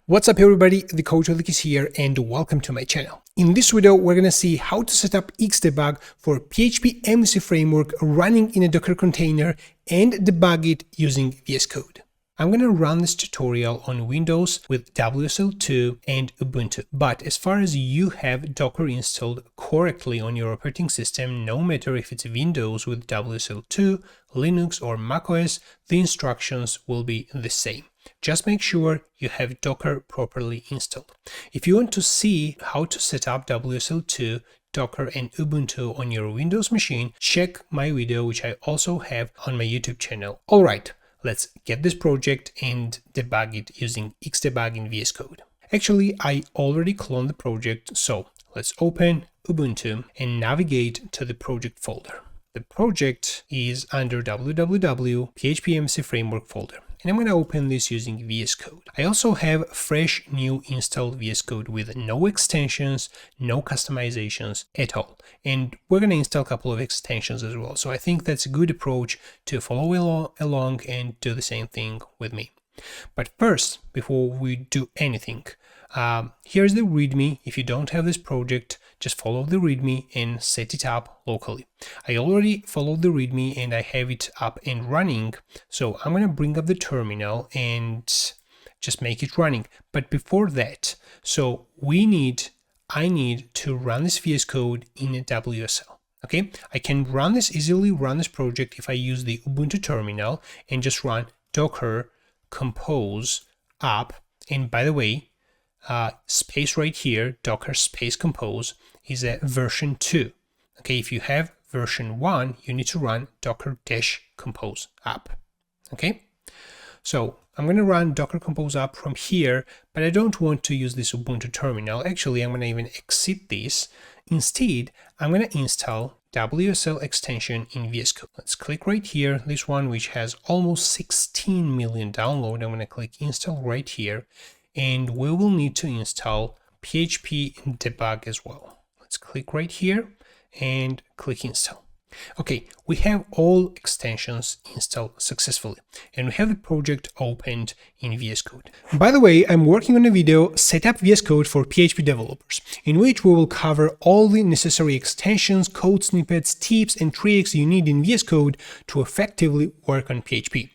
What's up everybody, the Coach is here and welcome to my channel. In this video, we're gonna see how to set up Xdebug for PHP framework running in a Docker container and debug it using VSCode. I'm gonna run this tutorial on Windows with WSL2 and Ubuntu. But as far as you have Docker installed correctly on your operating system, no matter if it's Windows with WSL2, Linux or macOS, the instructions will be the same. Just make sure you have Docker properly installed. If you want to see how to set up WSL2, Docker and Ubuntu on your Windows machine, check my video which I also have on my YouTube channel. Alright, let's get this project and debug it using Xdebug in VSCode. Actually, I already cloned the project, so let's open Ubuntu and navigate to the project folder. The project is under www php framework folder. And I'm going to open this using VSCode. I also have fresh new installed VSCode with no extensions, no customizations at all. And we're going to install a couple of extensions as well. So I think that's a good approach to follow along and do the same thing with me. But first, before we do anything, here's the README. If you don't have this project, just follow the README and set it up locally. I already followed the README and I have it up and running. So I'm going to bring up the terminal and just make it running. But before that, I need to run this VS Code in a WSL. Okay, I can easily run this project if I use the Ubuntu terminal and just run docker compose app. And by the way, space right here, docker space compose is a version 2. Okay, if you have version 1, you need to run docker-compose app. Okay, so I'm going to run docker compose app from here, but I don't want to use this Ubuntu terminal. Actually, I'm going to even exit this. Instead, I'm going to install WSL extension in VS Code. Let's click right here, this one which has almost 16 million download. I'm going to click install right here, and we will need to install PHP debug as well. Let's click right here and click install. Okay, we have all extensions installed successfully, and we have the project opened in VS Code. By the way, I'm working on a video, Set up VS Code for PHP developers, in which we will cover all the necessary extensions, code snippets, tips and tricks you need in VS Code to effectively work on PHP.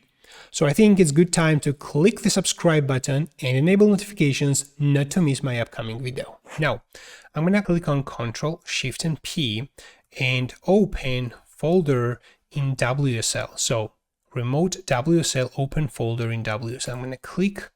So I think it's a good time to click the subscribe button and enable notifications not to miss my upcoming video. Now, I'm going to click on Ctrl, Shift and P and open folder in WSL. So remote WSL open folder in WSL. I'm going to click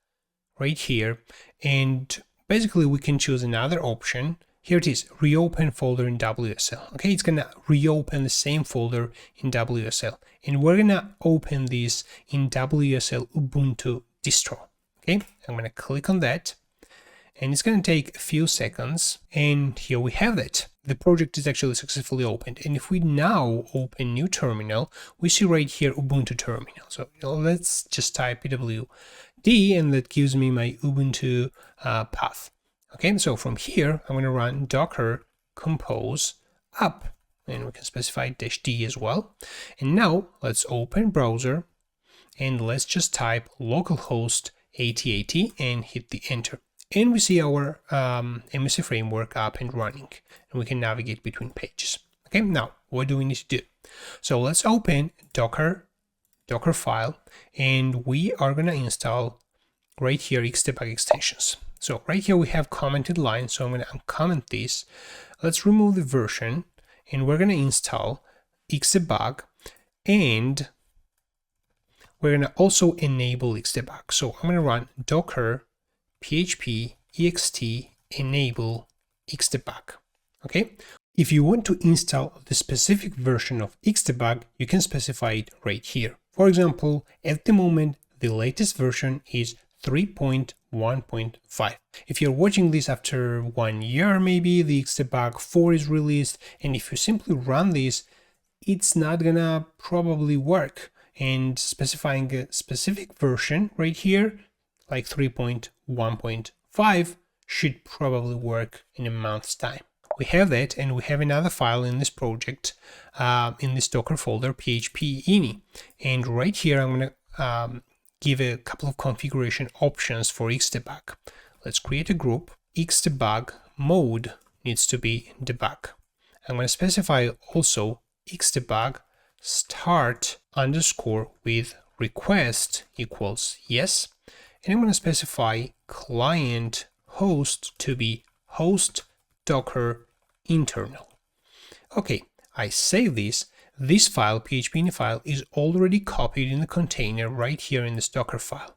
right here and basically we can choose another option. Here it is, reopen folder in WSL. Okay, it's going to reopen the same folder in WSL. And we're going to open this in WSL Ubuntu distro. Okay, I'm going to click on that. And it's going to take a few seconds. And here we have that. The project is actually successfully opened. And if we now open new terminal, we see right here Ubuntu terminal. So let's just type pwd and that gives me my Ubuntu path. Okay, so from here, I'm going to run docker compose app, and we can specify -d as well. And now let's open browser and let's just type localhost 8080 and hit the enter. And we see our MSC framework up and running, and we can navigate between pages. Okay, now what do we need to do? So let's open docker file, and we are going to install right here Xdebug extensions. So right here we have commented line, so I'm going to uncomment this. Let's remove the version, and we're going to install Xdebug, and we're going to also enable Xdebug. So I'm going to run docker php ext enable Xdebug. Okay, if you want to install the specific version of Xdebug, you can specify it right here. For example, at the moment the latest version is 3.1.5. If you're watching this after 1 year, maybe the Xdebug 4 is released, and if you simply run this, it's not gonna probably work. And specifying a specific version right here, like 3.1.5, should probably work in a month's time. We have that, and we have another file in this project, in this Docker folder, php.ini. And right here, I'm gonna give a couple of configuration options for Xdebug. let's create a group. Xdebug mode needs to be debug. I'm going to specify also Xdebug start underscore with request equals yes. And I'm going to specify client host to be host docker internal. Okay, I save this. This file, php.ini file, is already copied in the container right here in this Docker file.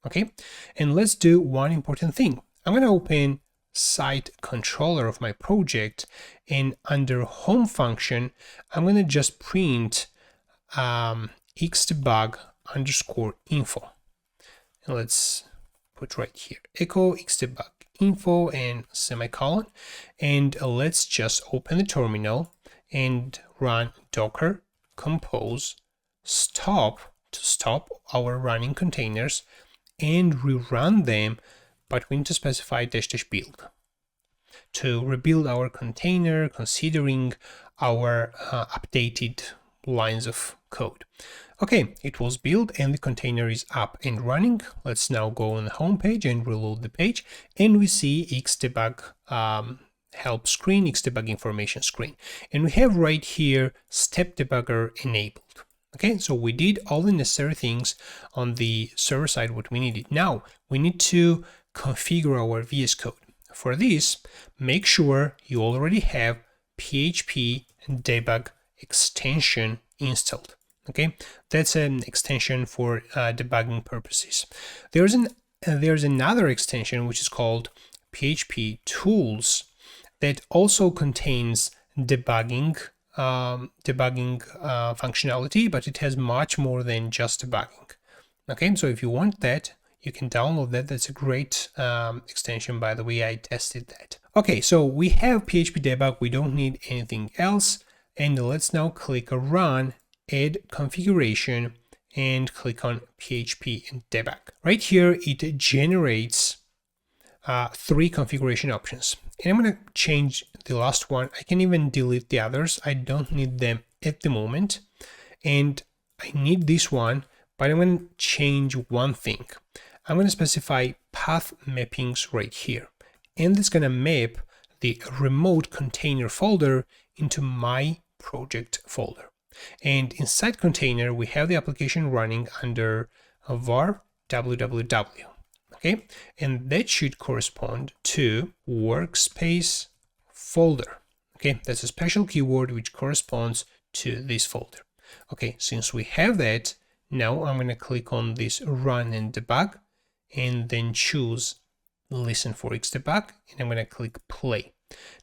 Okay, and let's do one important thing. I'm going to open site controller of my project, and under home function, I'm going to just print xdebug underscore info. And let's put right here echo xdebug info and semicolon, and let's just open the terminal and run docker compose stop to stop our running containers and rerun them, but we need to specify -- build to rebuild our container considering our updated lines of code. Okay, it was built and the container is up and running. Let's now go on the home page and reload the page, and we see Xdebug help screen, Xdebug information screen, and we have right here step debugger enabled. Okay, so we did all the necessary things on the server side what we needed. Now we need to configure our VS Code. For this, make sure you already have PHP debug extension installed. Okay, that's an extension for debugging purposes. There's another extension which is called PHP tools that also contains debugging functionality, but it has much more than just debugging. Okay, so if you want that, you can download that. That's a great extension, by the way. I tested that. Okay, so we have PHP debug. We don't need anything else. And let's now click run, add configuration, and click on PHP and debug. Right here, it generates 3 configuration options. And I'm going to change the last one. I can even delete the others. I don't need them at the moment. And I need this one, but I'm going to change one thing. I'm going to specify path mappings right here. And it's going to map the remote container folder into my project folder. And inside container, we have the application running under var www. Okay, and that should correspond to workspace folder. Okay, that's a special keyword which corresponds to this folder. Okay, since we have that, now I'm going to click on this run and debug, and then choose listen for Xdebug, and I'm going to click play.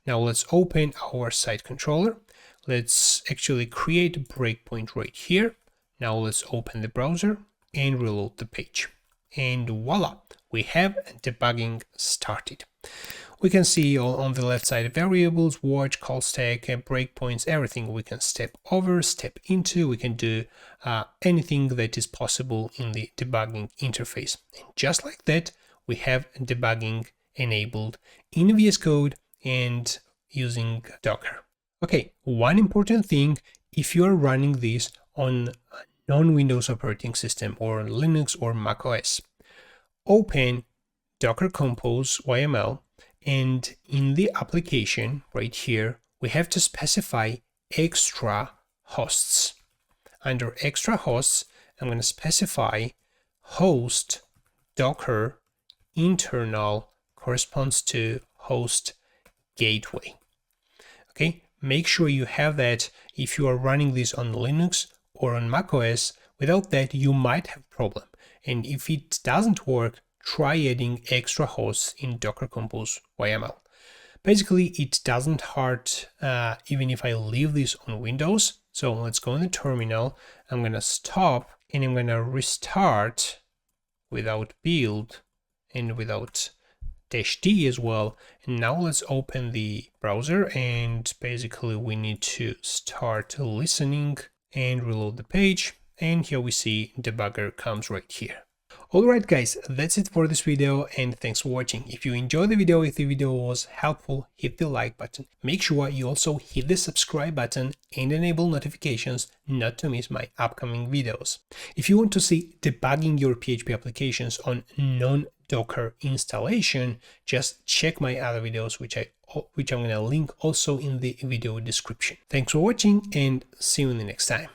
Now let's open our site controller. Let's actually create a breakpoint right here. Now let's open the browser and reload the page. And voila, we have debugging started. We can see on the left side variables, watch, call stack, breakpoints, everything we can step over, step into. We can do anything that is possible in the debugging interface. And just like that, we have debugging enabled in VS Code and using Docker. Okay, one important thing, if you are running this on a non-Windows operating system or Linux or Mac OS, open Docker Compose YML, and in the application right here, we have to specify extra hosts. Under extra hosts, I'm going to specify host Docker internal corresponds to host gateway. Okay, make sure you have that if you are running this on Linux or on macOS. Without that, you might have a problem. And if it doesn't work, try adding extra hosts in Docker Compose YML. Basically, it doesn't hurt even if I leave this on Windows. So let's go in the terminal. I'm going to stop and I'm going to restart without build and without -d as well. And now let's open the browser, and basically we need to start listening and reload the page. And here we see debugger comes right here. Alright guys, that's it for this video, and thanks for watching. If you enjoyed the video, if the video was helpful, hit the like button. Make sure you also hit the subscribe button and enable notifications not to miss my upcoming videos. If you want to see debugging your PHP applications on non Docker installation, just check my other videos, which I'm going to link also in the video description. Thanks for watching and see you in the next time.